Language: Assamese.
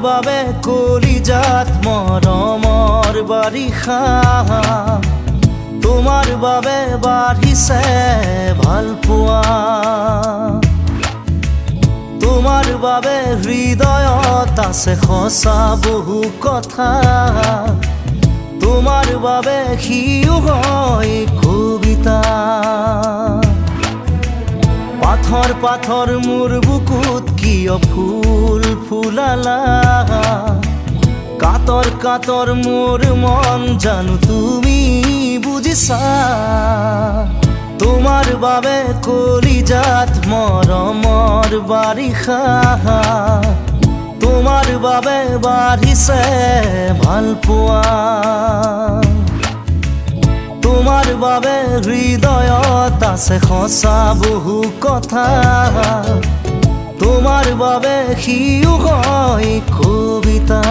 বাবে কলিজাত মৰমৰ বাৰিষা তোমাৰ বাবে বাঢ়িছে ভাল পোৱা তোমাৰ বাবে হৃদয়ত আছে সঁচা বহু কথা তোমাৰ বাবে সিও হয় কবিতা পাথৰ পাথৰ মোৰ বুকুত কিয় ফুল ফুলালা কাতৰ কাতৰ মোৰ মন জানো তুমি বুজিছা তোমাৰ বাবে কলিজাত মৰমৰ বাৰিষা তোমাৰ বাবে বাঢ়িছে ভাল পোৱা তোমাৰ বাবে হৃদয়ত আছে সঁচা বহু কথা তোমাৰ বাবে সিও হয় কবিতা